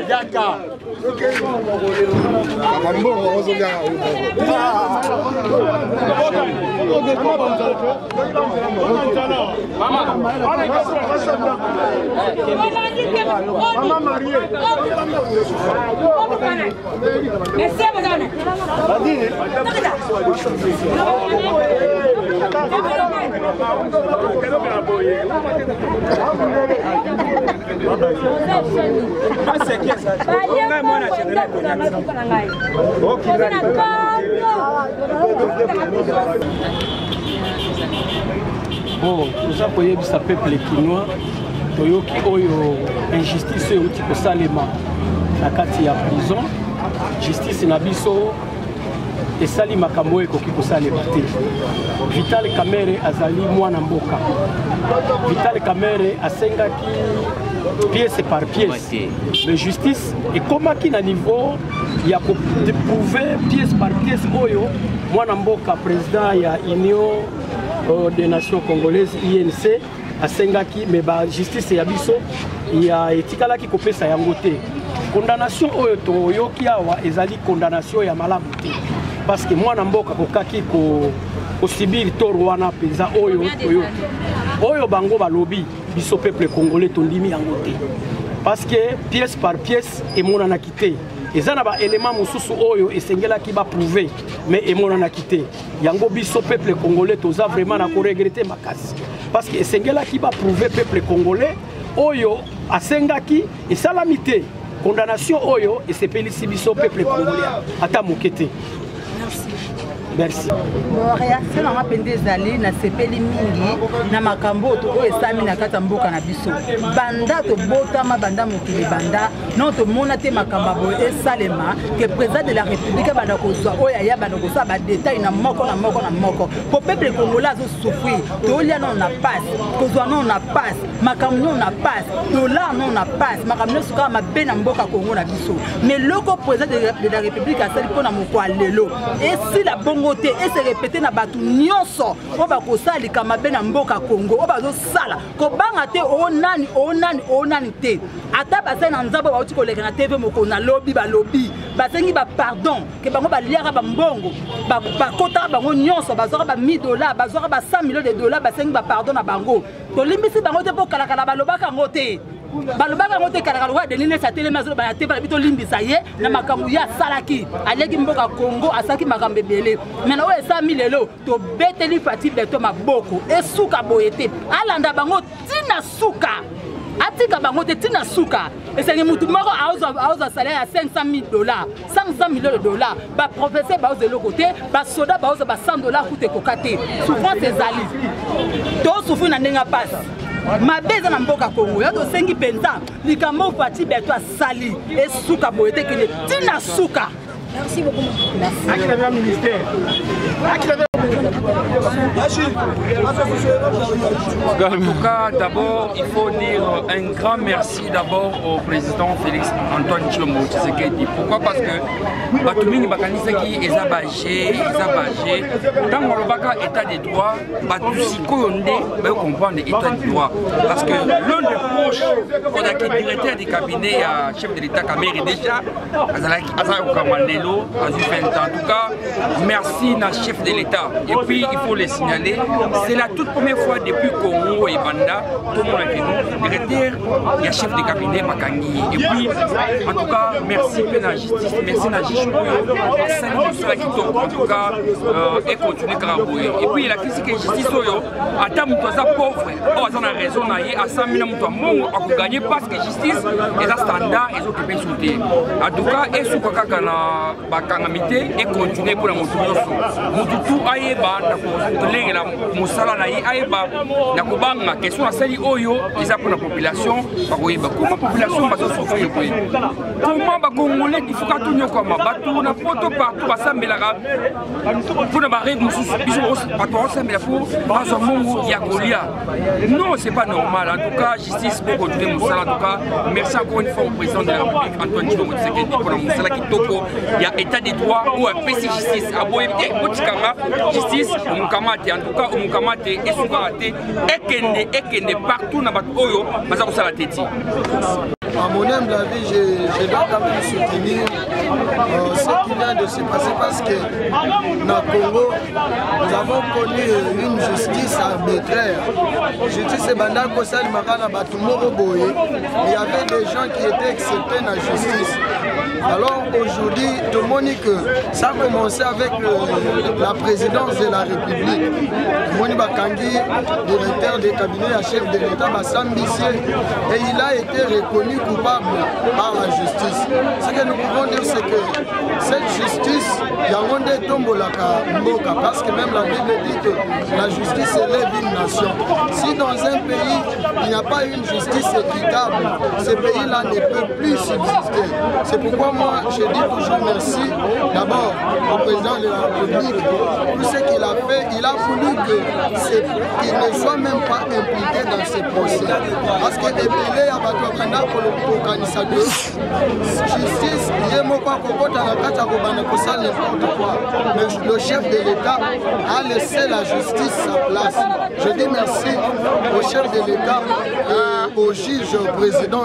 Yaka. Maman mariée. Merci madame. Bon, nous avons peuple kinois, toyoki oyo injustice outi ko salema na kati ya prison, justice na biso esali makambo ekoki ko salema te. Vital Kamerhe azali mwana mboka. Vital Kamerhe asengaki pièce par pièce. Mais justice ekomaki na niveau ya ko prouver pièce par pièce oyo mwana mboka président ya Union des Nations Congolaises INC asengaki mais ba justice ya biso ya etikalaki kopesa yango te. Condamnation oyo toyoki awa ezali condamnation ya malamu te parce que mwana mboka kokaki ko subir tort wana penza oyo bango balobi biso peuple congolais tondimi yango te parce que pièce par pièce emonana kité ezana ba élément mususu oyo esengelaki ba prouver mais emonana kité yango biso peuple congolais toza vraiment na ko regretter makasi parce que esengelaki ba prouver peuple congolais oyo asengaki esalamité condamnation oyo esepelisi biso peuple congolais ata mokete. Merci. Bon, réaction na mapende ezali na sepeli mingi na makambo to oyo esami na kata mboka na biso. Banda to botama banda mokili banda non to mona te makamba bo esalema que président de la République banda ko so oyo ya banda ko sa ba détail na moko. Po peuple congolais azo souffrir. To lia non na passe, ko zo non na passe, makambo non na passe, dollar non na passe, makambo suka mabe na mboka Congo na biso. Mais loko président de la République asali pona moko alelo. Et si la et se répéter na batu nyonso o ba ko sali kama be na mboka Congo o ba zo sala ko banga te onani te ata ba sa na nzabo ba uti ko leka na TV moko na lobby ba sengi ba pardon ke bango ba liara ba mbongo ba kota bango nyonso ba zora ba $1000 ba zora ba $100 millions ba sengi ba pardon na bango to limbisi bango te po kala ba lobaka ngote balobaka ngote kala de nini sa télé mazo ba te ba bito limbisa ye na makambo ya salaki aleki mboka Congo asaki makambo ebele mena o esa milelo to beteli fati beto maboko esuka boyete alanda bango tina suka atika bango te tina suka esengi mutu moko auza salaire ya $500 millions $500 millions ba professeur ba oze lokote ba soda ba oza ba $100 kute kokate souffrance ezali to souffrir na ndenga passe mabeza na mboka Congo ya to sengi penza likambo fati beto asali esuka boyete kene tina suka. Merci beaucoup. Merci. Ministère. En tout cas, d'abord, il faut dire un grand merci d'abord au président Félix Antoine Tshilombo Tshisekedi. Pourquoi? Parce que Batumini Bakanisaki est abagé, dans le état des droits, Batusiko Yonde va comprendre l'état des droits. Parce que l'un des proches, le directeur du cabinet, chef de l'État Kamerhe déjà, Azalaï Kamandelo, en tout cas, merci à chef de l'État. Et puis, il faut le signaler, c'est la toute première fois depuis Congo et Banda, tout le monde a dit nous, directeur, il y a chef de cabinet Makangi. Et puis, en tout cas, merci à la justice, merci à la justice, en tout cas, et continuer Karaboué. Et puis, la critique de justice, à terme, tu as pauvre, on a raison, à 100 000 gens, à gagner parce que justice est un standard, ils ont occupé sous terre. En tout cas, et sous Kakana, Bakangamité, et continuer pour la moto. Motutu aye koyeba na kolengela mosala na ye ayeba na kobanga question asali oyo eza mpona population bakoyeba comment population bazosouffrir boye comment bakongolais ifuka tonyokama bato na poto partout basambelaka mpona bareve mosusu biso bato basambela po bazwa mbongo ya kolia. Non, c'est pas normal. En tout cas, justice pour continuer Moussala. En tout cas, merci encore une fois au président de la République, Antoine Tshilombo Tshisekedi, pour la Moussala qui toko. Il y a état des droits ou un PC justice. Aboye, justice, au Moukamate. En tout cas, au Moukamate et Soukarate, Ekende, partout dans le Oyo, Maza Moussala Teti. À mon humble avis, je dois quand même soutenir ce qui vient de se passer parce que dans le Congo, nous avons connu une justice arbitraire. Justice et Banda Kosal Makana Batumoro Boye, il y avait des gens qui étaient acceptés dans la justice. Alors aujourd'hui, tout le monde dit que ça a commencé avec la présidence de la République. Moni Bakangi, directeur des cabinets à chef de l'État, Bassambissé, et il a été reconnu coupable par la justice. Ce que nous pouvons dire, c'est que cette justice, il y a un des tombolaka mboka, parce que même la Bible dit que la justice élève une nation. Si dans un pays, il n'y a pas une justice équitable, ce pays-là ne peut plus subsister. C'est pourquoi moi, je dis toujours merci d'abord au président de la République pour ce qu'il a fait. Il a voulu qu'il ne soit même pas impliqué dans ces procès. Parce que Ebele Abatouakanda Kolokanisa de justice, il est pas Kokota Nakata Kobana Kosa n'importe quoi. Mais le chef de l'État a laissé la justice sa place. Je dis merci au chef de l'État et au juge, au président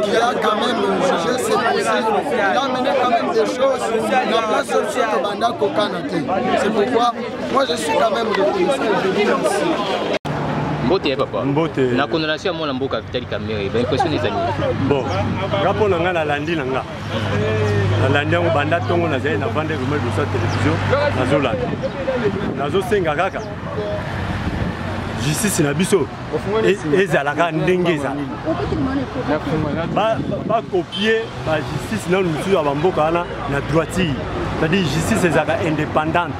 qui a quand même jugé ces procès. Il a amené quand même des choses dans la place de Banda Kokanate. C'est pourquoi moi je suis quand même reconnaissant et je dis merci. Mbote papa. Mbote. Na condamnation mon mboka Vital Kamerhe. Ben question des amis. Bon. Rapport nga na landi nga. Na landi ngo banda tongo na zai na vande rumeur de sa télévision na Zolanda. Na zo senga kaka. Justice na biso. Ezalaka ndenge ezala. Ba copier ba justice na lutu ya mboka na droitier. C'est-à-dire justice ezalaka indépendante.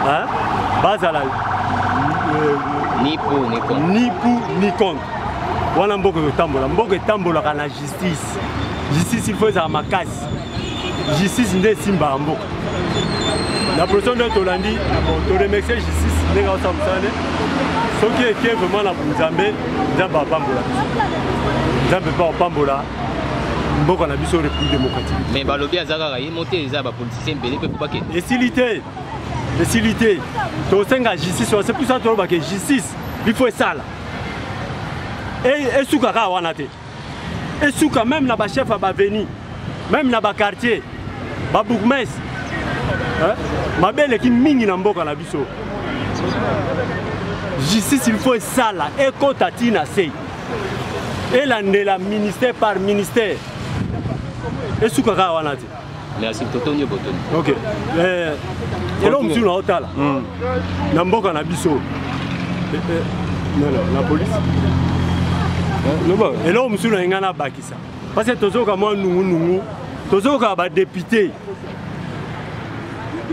Hein? Bazala ni pour ni contre. Wana mboka etambola, mboka etambola kana justice. Justice il faut za makasi. Justice nde simba mboka. La prochaine de Tolandi, to remercier justice ndenge osamsane. Soki eke vraiment na Nzambe, Nzamba pambola. Nzambe pas pambola. Mboka na biso République démocratique. Mais balobi azaka yi monter les aba politiciens belé pe pas que. Facilité. To senga justice, c'est pour ça que justice, il faut ça là. Et soukaka wana te. Et souka même na ba chef ba veni, même na ba quartier, ba bourgmestre. Hein? Ma belle qui mingi na mboka na biso. Justice il faut ça là et kotatina sei. Et là la ministère par ministère. Et soukaka wana te. Merci Totonio Botoni. OK. Et là, on a hôtel. Na mboka na biso. La police. Et là, on a ngana bakisa. Parce que tozoka moi nungu, tozoka ba député.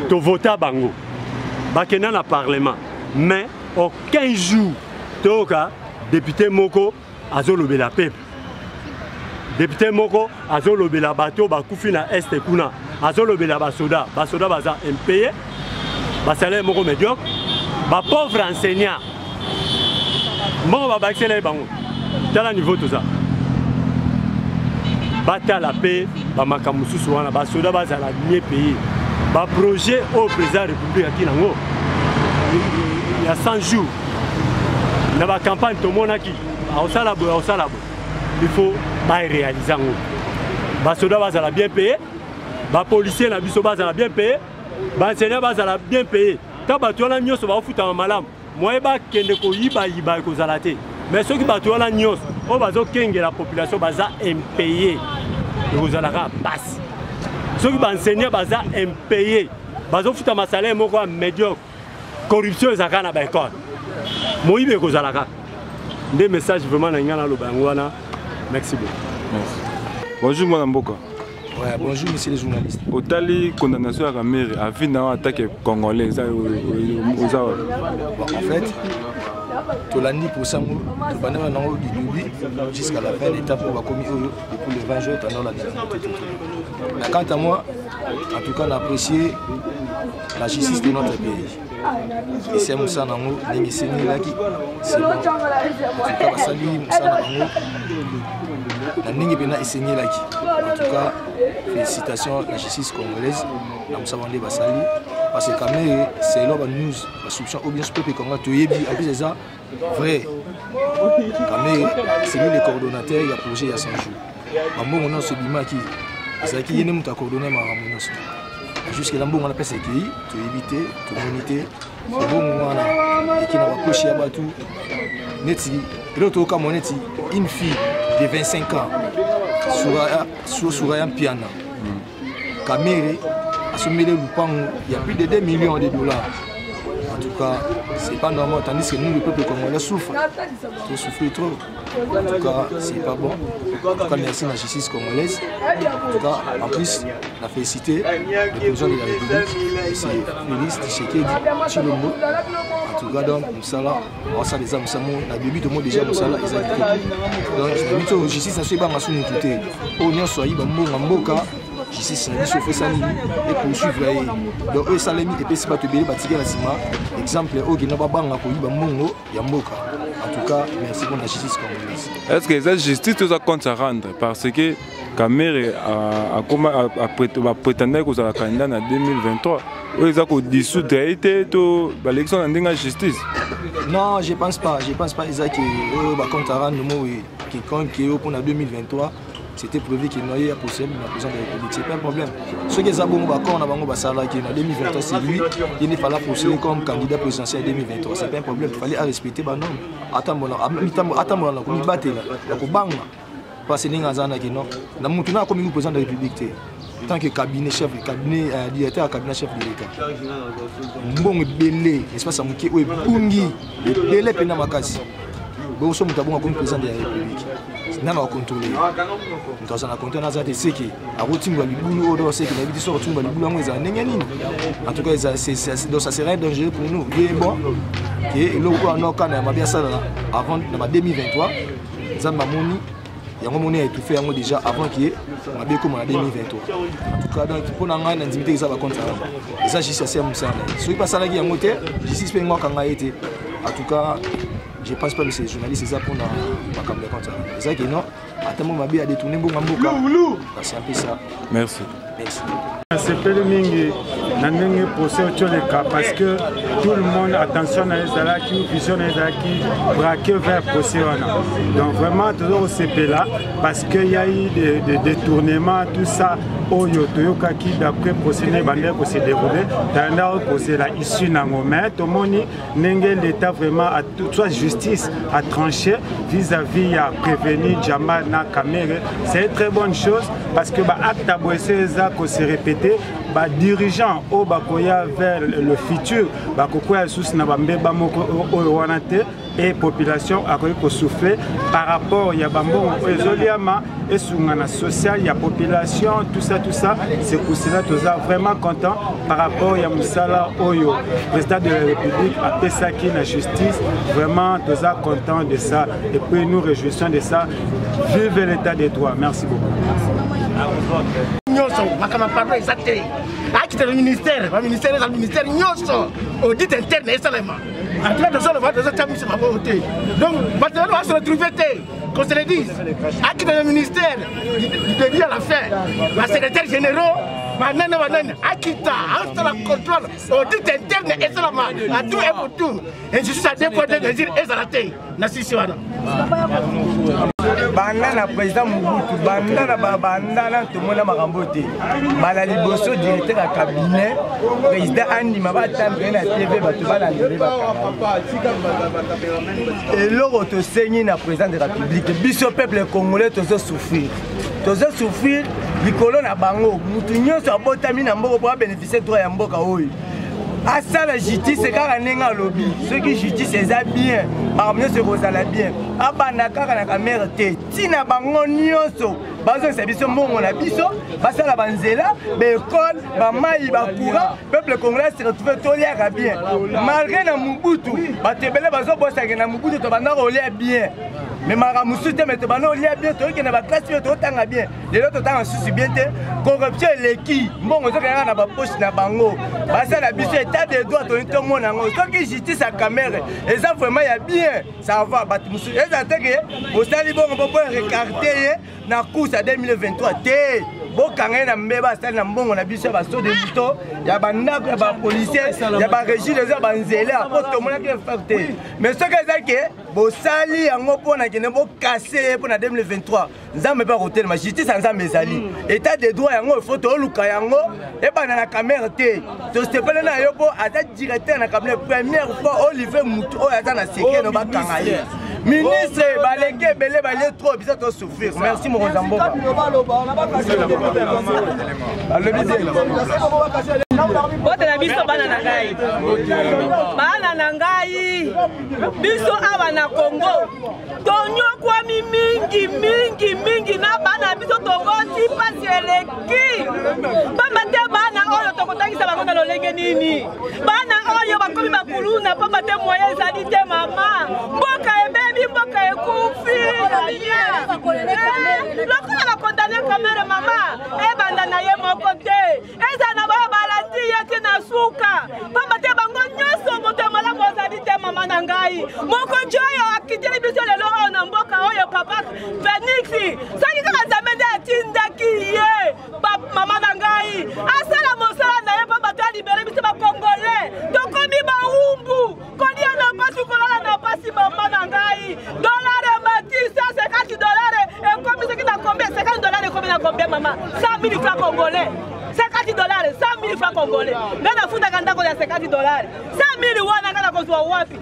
To vota bango. Bakena na parlement. Mais au 15 jours, toka député moko azolobela peuple. Député moko azolobela bato bakufi na este kuna. Azolobela basoda baza impayé. Salaire moko médiocre, pauvre enseignant. Bon, va accélérer bango. Dans le niveau tout ça. Bata la paix, makamusu soana, basoda bazala mieux payé. Ba projet au président de la République qui nango. Il y a 100 jours. Dans la campagne tout monde qui au salabo. Il faut pas réaliser ngo. Basoda bazala bien payé. Ba policier na biso bazala bien payé. Les enseignants sont bien payés. Quand les enseignants sont bien payés, moi je kende ko yiba ko zalate. Mais ceux qui battent la nyos, on va que la population baza impayée. Vous allez passe. Ceux qui enseignants baza impayés. Bazo futa masalaire moko médiocre. Corruption zakana ba école. Moi yibe ko zalaka. Des messages vraiment na ngana lo bangwana. Merci beaucoup. Bonjour mon Mboka. Ouais, bonjour monsieur les journalistes. Otali condamnation à Kamere a vu dans attaque congolais aux en fait, tout l'année pour ça, tout pendant du début jusqu'à la fin, l'étape où on va commis depuis le 20 jours, pendant la mais quant à moi, en tout cas, on a apprécié la justice de notre pays. Et c'est Moussa Nango, c'est bon. En tout cas, salut Moussa Nango. En tout cas, félicitations à la justice congolaise. Parce que quand même, c'est là la news, la solution ou bien ce peuple congolais, en plus de ça, vrai. Quand même, c'est lui le coordonnateur, il y a projet il y a 100 jours. Bon, on a ce bima qui est qui est coordonné ma ramonos. Jusqu'à là, on a passé qui, tu éviter, tu moniter. Bon, on a qui n'a pas coché à tout. Neti, l'autre cas, mon neti, une fille de 25 ans sur un piano. Kamere a sommé le Lupango, il y a plus de 2 millions de dollars. En tout cas, c'est pas normal, tandis que nous, le peuple congolais, souffre. Tout souffre trop. En tout cas, c'est pas bon. En tout cas, merci à la justice congolaise. En tout cas, en plus, la félicité du président de la République, c'est Félix Tshisekedi Tshilombo. En tout cas, donc, Moussala, on sait les âmes, on a début de mot déjà, Moussala, ils ont été. Donc, la justice, ça se fait pas ma somme écoutée. Au Nyon Soyi, Mboka, justice, ça fait ça, et poursuivre. Donc, eux, Salemi, et puis, c'est pas te béler, bâtir la cima. Exemple, au Guinababanga, Mongo, Yamboka. En tout cas, merci pour la justice congolaise. Est-ce que cette justice tout ça compte à rendre? Parce que Kamere a prétendu que ça candidat en 2023. Ils ont dissoudre l'élection dans la justice. Non, je ne pense pas. Je ne pense pas qu'ils ont compte à rendre quiconque qui est pour 2023. C'était prévu qu'il y ait possible dans la présidence de la République. Ce n'est pas un problème. Ceux qui ont dit en 2023, c'est lui, il fallait poursuivre comme candidat présidentiel en 2023. Ce n'est pas un problème. Il fallait respecter les normes. Attends, on va battre. Parce que nous avons comme président de la République. Tant que cabinet chef, directeur cabinet chef de l'État. Bon, belé, espace à Mouké, oui, Bungi, belé Penamakasi. Bon, nous sommes comme président de la République. Nous avons contrôlé. Nous avons contrôlé dans cette séquence. À routine, nous avons dit que nous avons dit que nous avons dit en tout cas, ça serait dangereux pour nous. Il est bon que le cas avant 2023, nous avons il y a étouffé déjà avant qu'il y ait en 2023. En tout cas, pour nous, nous avons intimidé les contre et ça, justice assez amusant. Si vous passez à la guerre, justice peut nous été. En tout cas, je ne pense pas que c'est les journalistes, c'est ça pour nous caméra contre. C'est ça que non, à tout moment, il y a détourné beaucoup de c'est un peu ça. Merci. Merci. C'est pas le mingi, n'anenge procès au cas parce que tout le monde attention à les alaki, vision les alaki, braqué vers procès. Donc vraiment toujours au CP là parce qu'il y a eu des détournements, tout ça. Oyo toyoka qui d'après procès ne bandé ko se déroulé dans le procès là issue na moment to moni nenge l'état vraiment a soit justice a tranché vis-à-vis à prévenir Jamal na Kamere. C'est une très bonne chose parce que ba acte aboissé ça ko se répéter ba dirigeant au bakoya vers le futur ba kokoya sous na bambe ba moko oyo wanate et population a ko souffler par rapport ya bambon ezoliama et sungana social ya population tout ça c'est pour cela que nous sommes vraiment contents par rapport à Moussala Oyo, président de la République, à Pesaki, la justice. Vraiment, nous sommes contents de ça et puis nous réjouissons de ça. Vive l'état des droits. Merci beaucoup. Le ministère, audit interne et seulement. Donc, maintenant, on va se retrouver, qu'on se le dise. Acte le ministère, du début à la fin, la secrétaire générale, maintenant, Akita, la contrôle, audit interne et seulement, à tout et pour tout. Et je suis à deux points de dire, et Zalaté, Nassisiwana. Bandana président Mobutu, bandana tout le monde a maramboté. Bala liboso directeur de cabinet, président Andy Mabata, na TV, batubala et l'autre te saigne na président de la République. Biso peuple congolais tous souffrir. Tous souffrir, les colons à bango. Moutinho sur botami na mboko pour bénéficier droit ya mboka oyo. À ça la justice c'est car un lobby. Ceux qui justice c'est bien, par mieux c'est bien. abanda kaka na camere te tina bango nyonso bazongisa biso mbongo na biso basala banzela baekole bamai bacourant peuple congolais se retrouve toliaka bien malgré na mobutu bato ebele bazobosaka na mobutu tobanda kolia bien mais maramusu te mais tobanda kolia bien toyokende baklasi oyo totanga bien lelo totanga susu bien te corruption eleki mbongo ezokendaka na bapoche na bango basala biso état de droit toni tomona yango soki justice ya camere eza vraiment ya bien ça va bato mosusu eza te ke bosali bongo bobo recarte ye na course ya 2023 te bokanga ye na mbeba asali na mbongo na biso ya baso de buto ya bandako ya bapolisier ya baregime eza banzela po tomonaki efare te mais soki eza ke bosali yango mpo na kende bokase ye mpo na 2023 nzambe mpe akotelema justice ya nzambe ezali état de droit yango ifo tooluka yango ebanda na camere te tosepele na yo mpo aza directeur na camere première fois olive mutu oyo aza na sekeno bakanga ye ministre baleki ebele balie trop bisa tosouffrir merci mokonzi ya mboka bote na biso bana na ngai biso awa na Congo tonyokwami mingi na bana biso tokoti pasi eleki pamba te bana oyo tokotangisa bango na lolenge nini bana oyo bakomi bakuluna pamba te moye ezali te mama mboka ebebi mboka ekufi lokola bakondane kamere mama ebanda na ye moko te eza na bao balandi ye ti na suka pamba te bango nyonso moto ya malamu azali te mama na ngai mokonzi oyo akiteli biso lelo oyo na mboka oyo papa Phoenix soki kaka nzambe nde atindaki ye mama na ngai asala mosala na ye pamba te alibere biso bakongole tokomi bawumbu kolia na pasi kolala na pasi mama na ngai dolare mati $150 ekomi soki na combien $50 ekomi na combien mama 100 000 francs congolais $50 100 000 francs congolais ngana fundaka ndako ya $50 100 000 wana ngana kozwa wapi 10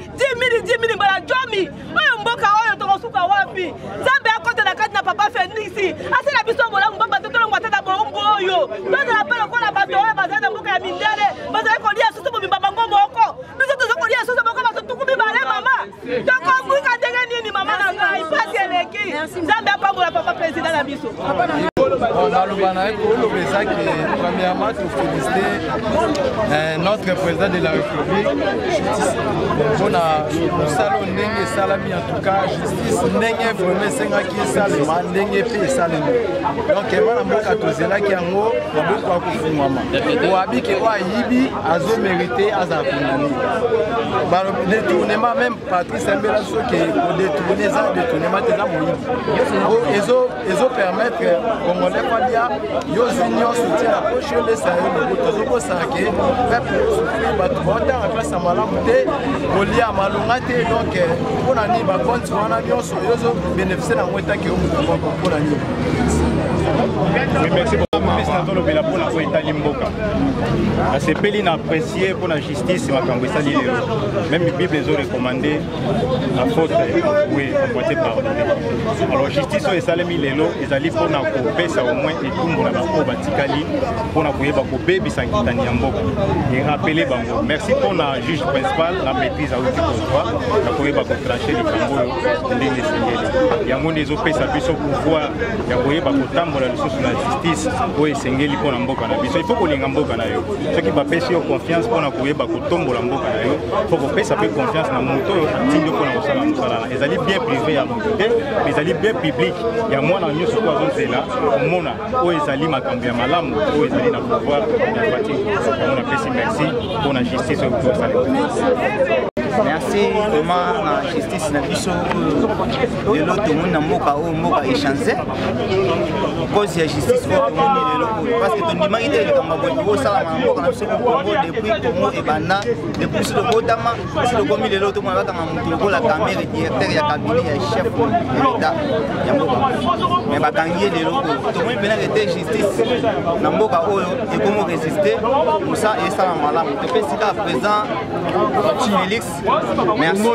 000 mbala jomi oyo mboka oyo tokosuka wapi nzambe akota na kati na papa Phoenix asala biso bolamu mbamba totolongwa tata bombo oyo tozala mpe lokola bato oyo bazali na mboka ya mindele bazali kolia susu mobimba bango moko biso toza kolia susu moko bato tukumi bale mama tokobuka ndenge nini mama na ngai pasi eleki nzambe apambola papa président na biso premièrement, pour féliciter notre président de la République. On a le salon Nenge Salami, en tout cas, justice Nenge vraiment Sengaki Salama, Nenge P Salami. Donc, il y a un peu de choses qui ont beaucoup de maman. Pour habiter au Yibi, Azo mérité, Aza Kounani. Le détournement, même Patrice Mbela, qui pour détourner ça, détournement, c'est ça, ils ont permettre qu'on ne pas dire, ils ont soutien la poche de ça, ils ont saqué, peuple souffrir, battre, après ça m'a l'amouté, au lit à Malongate, donc on a mis ma compte, on a mis on se bénéficier d'un moyen qui est pour la nuit. Oui, merci beaucoup. Le pour la Italie Mboka. C'est Péline apprécié pour la justice, même la Bible les a recommandé la faute, oui, on peut pardonner. Alors, justice, ils allaient mis les lots, ils allaient pour la couper, ça au moins, et tout le monde a Batikali, pour la couper, baby sans quitter Mboka. Et rappeler Bango. Merci pour la juge principal, la maîtrise à l'outil pour toi, la couper, trancher les Bango, il y a des OP, ça puisse pouvoir, il y a des la ressource de la justice pour essayer de faire mboka na biso. Il faut qu'on ait mboka na yo. Ceux qui va pèser confiance pour na kueba ko tombo la mboka na yo. Faut qu'on pèse peu confiance na moto tinyo ko na osala musala. Ils allaient bien privé à moto, mais ils allaient bien public. Il y a moi na nyuso kwa zone là, mona o ezali makambo ya malamu, o ezali na pouvoir ya parti. On a pèse merci pour la justice au tout ça. Merci vraiment la justice na biso de l'autre monde na mboka o mboka échanger cause ya justice pour tout monde lelo parce que ton dimagité le kamba bo sala na mboka na biso ko depuis Congo et banda depuis le botama c'est le komi lelo to mona batanga mutu ko la caméra directeur ya cabinet ya chef de l'état ya mboka mais bakangiye lelo to monde bena que justice na mboka oyo et comment résister pour ça et ça malamu te pesika présent Félix merci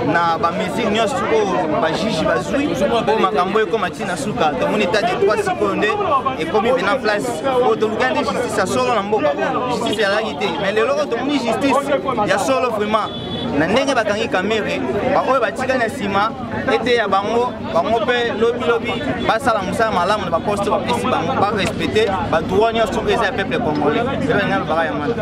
na ba musique nyonso ko ba juge bazui ko makambo ko matina suka to mon état de droit seconde et comme il en place au to lugande justice a solo na mboka justice ya laité mais le loro to mon justice ya solo vraiment na ndenge bakangi kamere baoyo batika na nsima ete ya bango mpe lobi basala mosala malamu na baposte bapesi bango barespecte badroit nyonso eza ya peuple congolais ebe ngai lobaka ya mana